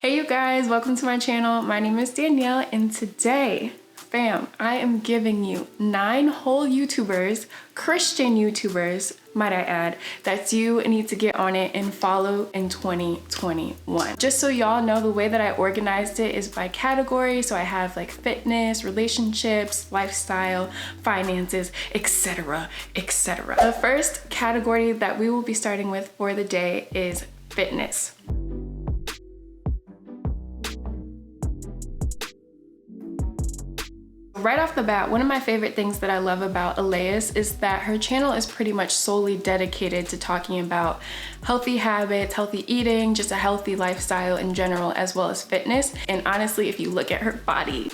Hey you guys, welcome to my channel. My name is Danielle and today, fam, I am giving you 9 whole YouTubers, Christian YouTubers, might I add, that you need to get on it and follow in 2021. Just so y'all know, the way that I organized it is by category. So I have like fitness, relationships, lifestyle, finances, etc., etc. The first category that we will be starting with for the day is fitness. Right off the bat, one of my favorite things that I love about Leah is that her channel is pretty much solely dedicated to talking about healthy habits, healthy eating, just a healthy lifestyle in general, as well as fitness. And honestly, if you look at her body,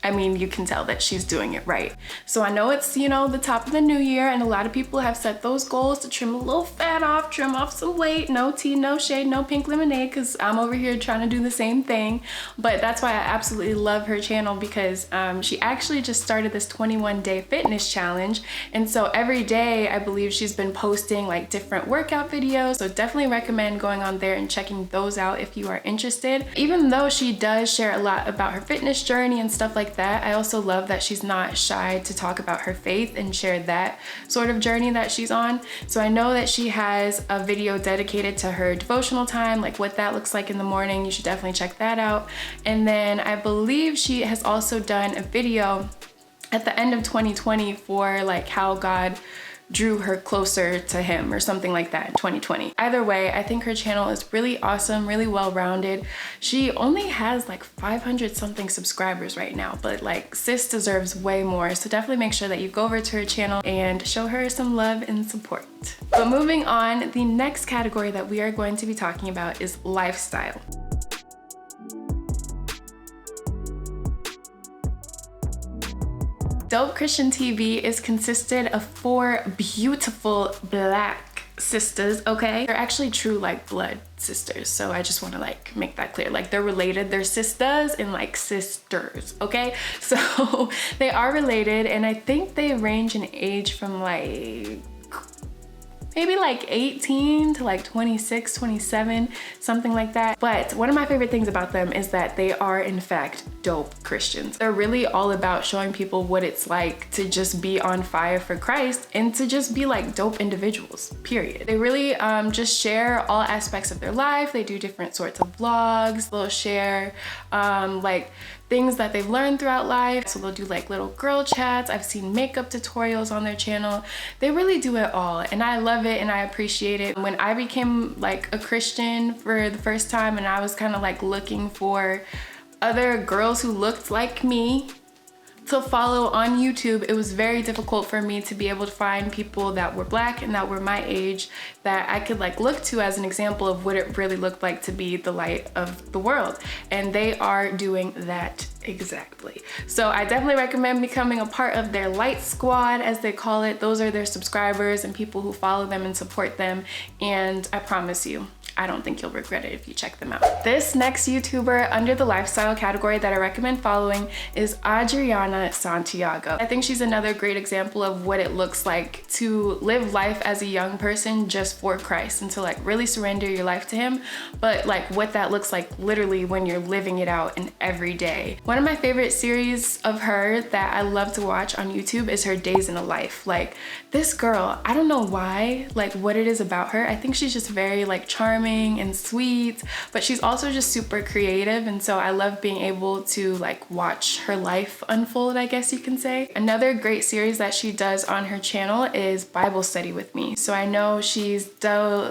I mean, you can tell that she's doing it right. So I know it's, you know, the top of the new year and a lot of people have set those goals to trim a little fat off, trim off some weight, no tea, no shade, no pink lemonade, because I'm over here trying to do the same thing. But that's why I absolutely love her channel, because she actually just started this 21-day fitness challenge. And so every day, I believe she's been posting like different workout videos. So definitely recommend going on there and checking those out if you are interested. Even though she does share a lot about her fitness journey and stuff like that, I also love that she's not shy to talk about her faith and share that sort of journey that she's on. So I know that she has a video dedicated to her devotional time, like what that looks like in the morning. You should definitely check that out. And then I believe she has also done a video at the end of 2020 for like how God drew her closer to him or something like that in 2020. Either way, I think her channel is really awesome, really well-rounded. She only has like 500 something subscribers right now, but like sis deserves way more. So definitely make sure that you go over to her channel and show her some love and support. But moving on, the next category that we are going to be talking about is lifestyle. Dope Christian TV is consisted of 4 beautiful Black sisters, okay? They're actually true like blood sisters, so I just want to like make that clear. Like they're related, they're sisters and like sisters, okay? So they are related, and I think they range in age from like maybe like 18 to like 26, 27, something like that. But one of my favorite things about them is that they are in fact dope Christians. They're really all about showing people what it's like to just be on fire for Christ and to just be like dope individuals, period. They really just share all aspects of their life. They do different sorts of vlogs. They'll share like things that they've learned throughout life. So they'll do like little girl chats. I've seen makeup tutorials on their channel. They really do it all, and I love it and I appreciate it. When I became like a Christian for the first time and I was kind of like looking for other girls who looked like me to follow on YouTube, it was very difficult for me to be able to find people that were Black and that were my age that I could like look to as an example of what it really looked like to be the light of the world. And they are doing that exactly. So I definitely recommend becoming a part of their light squad, as they call it. Those are their subscribers and people who follow them and support them. And I promise you, I don't think you'll regret it if you check them out. This next YouTuber under the lifestyle category that I recommend following is Adriana Santiago. I think she's another great example of what it looks like to live life as a young person just for Christ and to like really surrender your life to him, but like what that looks like literally when you're living it out in every day. One of my favorite series of her that I love to watch on YouTube is her Days in a Life. Like this girl, I don't know why, like what it is about her. I think she's just very like charming and sweet, but she's also just super creative, and so I love being able to like watch her life unfold, I guess you can say. Another great series that she does on her channel is Bible Study with Me. So I know she's delved,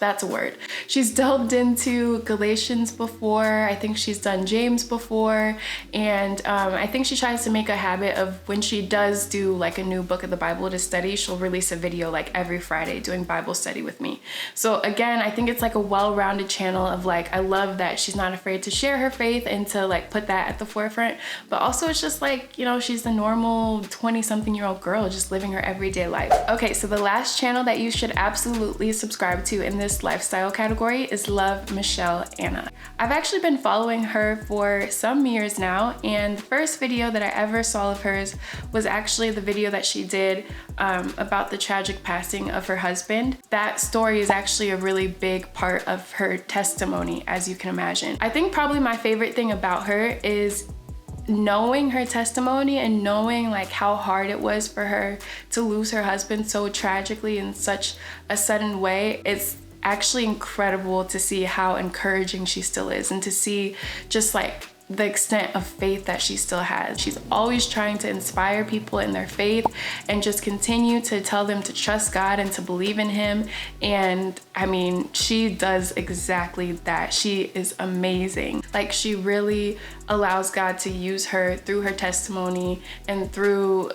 that's a word. She's delved into Galatians before. I think she's done James before, and I think she tries to make a habit of when she does do like a new book of the Bible to study, she'll release a video like every Friday doing Bible study with me. So again, I think it's like a well-rounded channel of like, I love that she's not afraid to share her faith and to like put that at the forefront, but also it's just like, you know, she's the normal 20-something-year-old girl just living her everyday life. Okay, so the last channel that you should absolutely subscribe to in this lifestyle category is Love Michelle Anna. I've actually been following her for some years now, and the first video that I ever saw of hers was actually the video that she did about the tragic passing of her husband. That story is actually a really big part of her testimony, as you can imagine. I think probably my favorite thing about her is knowing her testimony and knowing like how hard it was for her to lose her husband so tragically in such a sudden way. It's actually incredible to see how encouraging she still is, and to see just like the extent of faith that she still has. She's always trying to inspire people in their faith and just continue to tell them to trust God and to believe in him. And I mean, she does exactly that. She is amazing. Like, she really allows God to use her through her testimony and through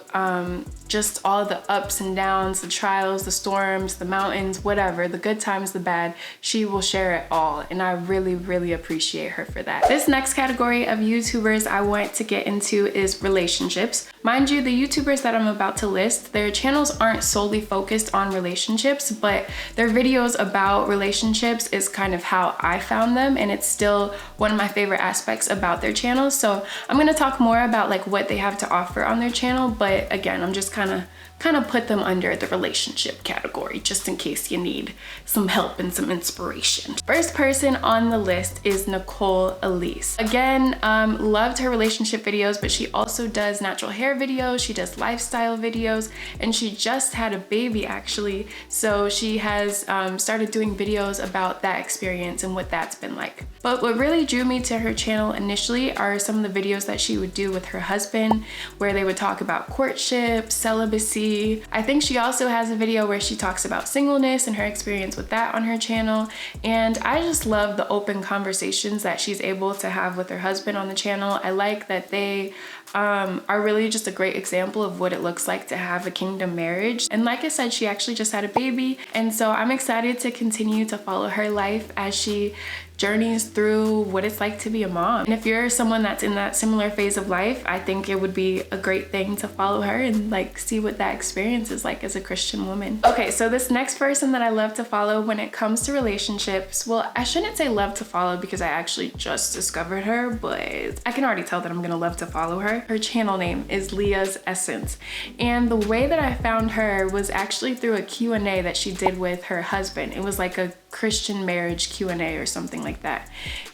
just all the ups and downs, the trials, the storms, the mountains, whatever, the good times, the bad. She will share it all, and I really, really appreciate her for that. This next category of YouTubers I want to get into is relationships. Mind you, the YouTubers that I'm about to list, their channels aren't solely focused on relationships, but their videos about relationships is kind of how I found them, and it's still one of my favorite aspects about their channels. So I'm gonna talk more about like what they have to offer on their channel, but again, I'm just kind of put them under the relationship category just in case you need some help and some inspiration. First person on the list is Nicole Elise. Again, loved her relationship videos, but she also does natural hair videos, she does lifestyle videos, and she just had a baby actually. So she has started doing videos about that experience and what that's been like. But what really drew me to her channel initially are some of the videos that she would do with her husband, where they would talk about courtship, celibacy. I think she also has a video where she talks about singleness and her experience with that on her channel. And I just love the open conversations that she's able to have with her husband on the channel. I like that they are really just a great example of what it looks like to have a kingdom marriage. And like I said, she actually just had a baby, and so I'm excited to continue to follow her life as she journeys through what it's like to be a mom. And if you're someone that's in that similar phase of life, I think it would be a great thing to follow her and like see what that experience is like as a Christian woman. Okay, so this next person that I love to follow when it comes to relationships, well, I shouldn't say love to follow because I actually just discovered her, but I can already tell that I'm gonna love to follow her. Her channel name is Leah's Essence. And the way that I found her was actually through a Q&A that she did with her husband. It was like a Christian marriage Q&A or something like that.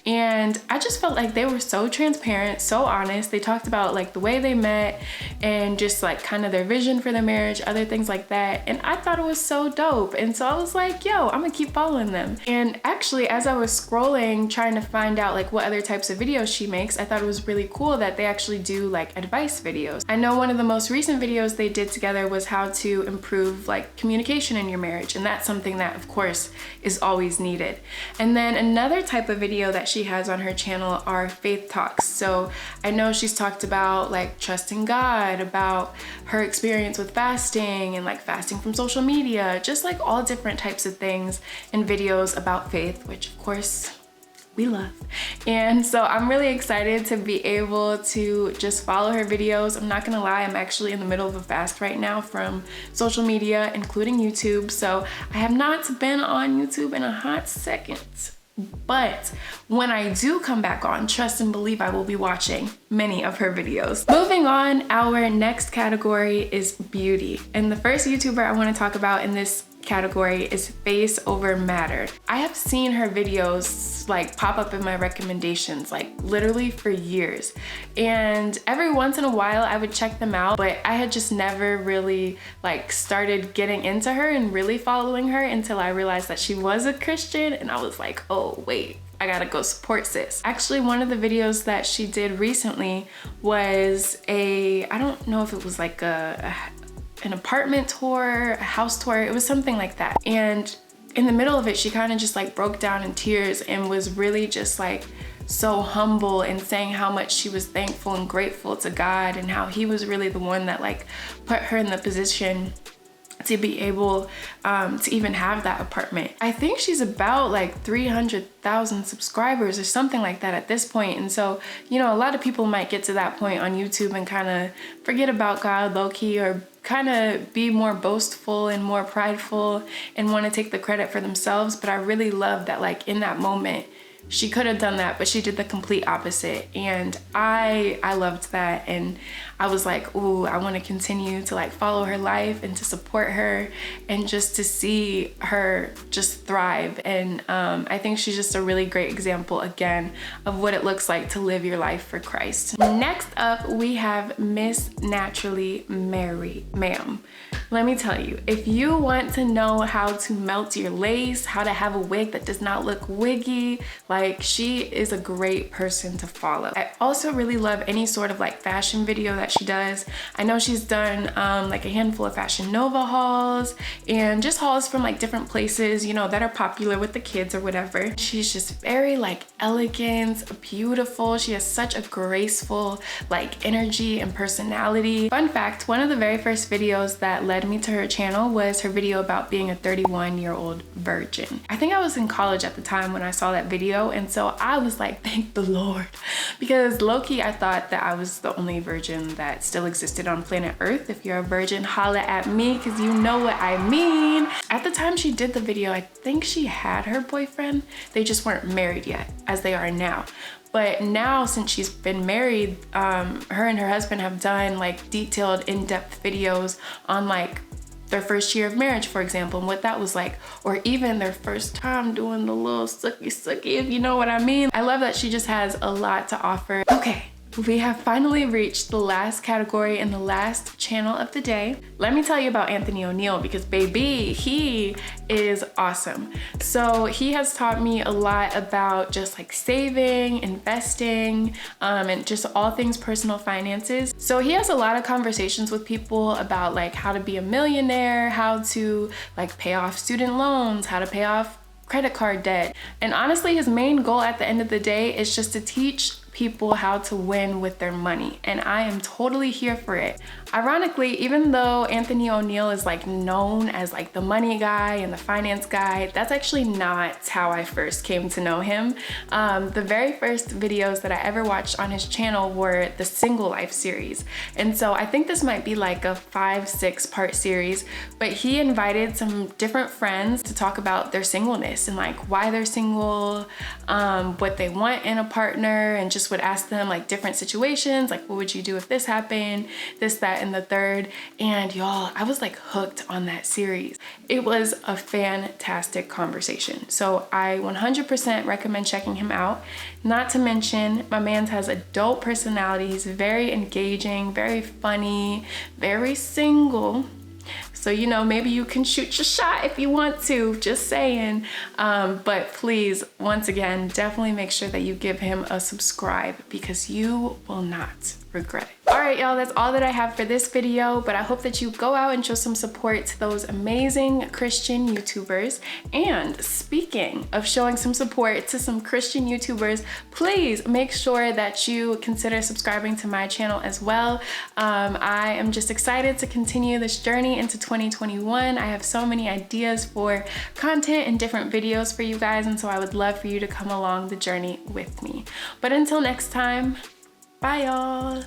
And I just felt like they were so transparent, so honest. They talked about like the way they met and just like kind of their vision for their marriage, other things like that. And I thought it was so dope. And so I was like, yo, I'm gonna keep following them. And actually, as I was scrolling, trying to find out like what other types of videos she makes, I thought it was really cool that they actually do like advice videos. I know one of the most recent videos they did together was how to improve like communication in your marriage. And that's something that of course is always needed. And then another type of video that she has on her channel are faith talks. So I know she's talked about like trusting God, about her experience with fasting and like fasting from social media, just like all different types of things and videos about faith, which of course we love. And so I'm really excited to be able to just follow her videos. I'm not gonna lie, I'm actually in the middle of a fast right now from social media, including YouTube. So I have not been on YouTube in a hot second. But when I do come back on, trust and believe I will be watching many of her videos. Moving on, our next category is beauty. And the first YouTuber I want to talk about in this category is Faceover Mattered. I have seen her videos like pop up in my recommendations like literally for years, and every once in a while I would check them out, but I had just never really like started getting into her and really following her until I realized that she was a Christian, and I was like, oh wait, I gotta go support sis. Actually, one of the videos that she did recently was I don't know if it was like an apartment tour, a house tour, it was something like that. And in the middle of it, she kind of just like broke down in tears and was really just like so humble and saying how much she was thankful and grateful to God and how he was really the one that like put her in the position to be able to even have that apartment. I think she's about like 300,000 subscribers or something like that at this point. And so, you know, a lot of people might get to that point on YouTube and kind of forget about God low-key, or kind of be more boastful and more prideful and want to take the credit for themselves. But I really love that like in that moment, she could have done that, but she did the complete opposite. And I loved that. And I was like, ooh, I want to continue to like follow her life and to support her and just to see her just thrive. And I think she's just a really great example again of what it looks like to live your life for Christ. Next up, we have Miss Naturally Mary, ma'am. Let me tell you, if you want to know how to melt your lace, how to have a wig that does not look wiggy, like she is a great person to follow. I also really love any sort of like fashion video that she does. I know she's done like a handful of Fashion Nova hauls and just hauls from like different places, you know, that are popular with the kids or whatever. She's just very like elegant, beautiful. She has such a graceful like energy and personality. Fun fact, one of the very first videos that led me to her channel was her video about being a 31-year-old virgin. I think I was in college at the time when I saw that video, and so I was like, thank the Lord, because low-key I thought that I was the only virgin that still existed on planet Earth. If you're a virgin, holla at me, because you know what I mean. At the time she did the video, I think she had her boyfriend. They just weren't married yet, as they are now. But now, since she's been married, her and her husband have done like detailed, in-depth videos on like their first year of marriage, for example, and what that was like, or even their first time doing the little sucky, if you know what I mean. I love that she just has a lot to offer. Okay. We have finally reached the last category and the last channel of the day. Let me tell you about Anthony Oneal, because baby, he is awesome. So he has taught me a lot about just like saving, investing, and just all things personal finances. So he has a lot of conversations with people about like how to be a millionaire, how to like pay off student loans, how to pay off credit card debt. And honestly, his main goal at the end of the day is just to teach people how to win with their money, and I am totally here for it. Ironically, even though Anthony Oneal is like known as like the money guy and the finance guy, that's actually not how I first came to know him. The very first videos that I ever watched on his channel were the Single Life series, and so I think this might be like a 5-6 part series, but he invited some different friends to talk about their singleness and like why they're single, what they want in a partner, and just would ask them like different situations, like what would you do if this happened, this, that, and the third. And y'all, I was like hooked on that series. It was a fantastic conversation. So I 100% recommend checking him out. Not to mention, my man has a dope personality. He's very engaging, very funny, very single. So, you know, maybe you can shoot your shot if you want to, just saying. But please, once again, definitely make sure that you give him a subscribe, because you will not regret it. All right, y'all, that's all that I have for this video, but I hope that you go out and show some support to those amazing Christian YouTubers. And speaking of showing some support to some Christian YouTubers, please make sure that you consider subscribing to my channel as well. I am just excited to continue this journey into 2021. I have so many ideas for content and different videos for you guys, and so I would love for you to come along the journey with me. But until next time, bye y'all.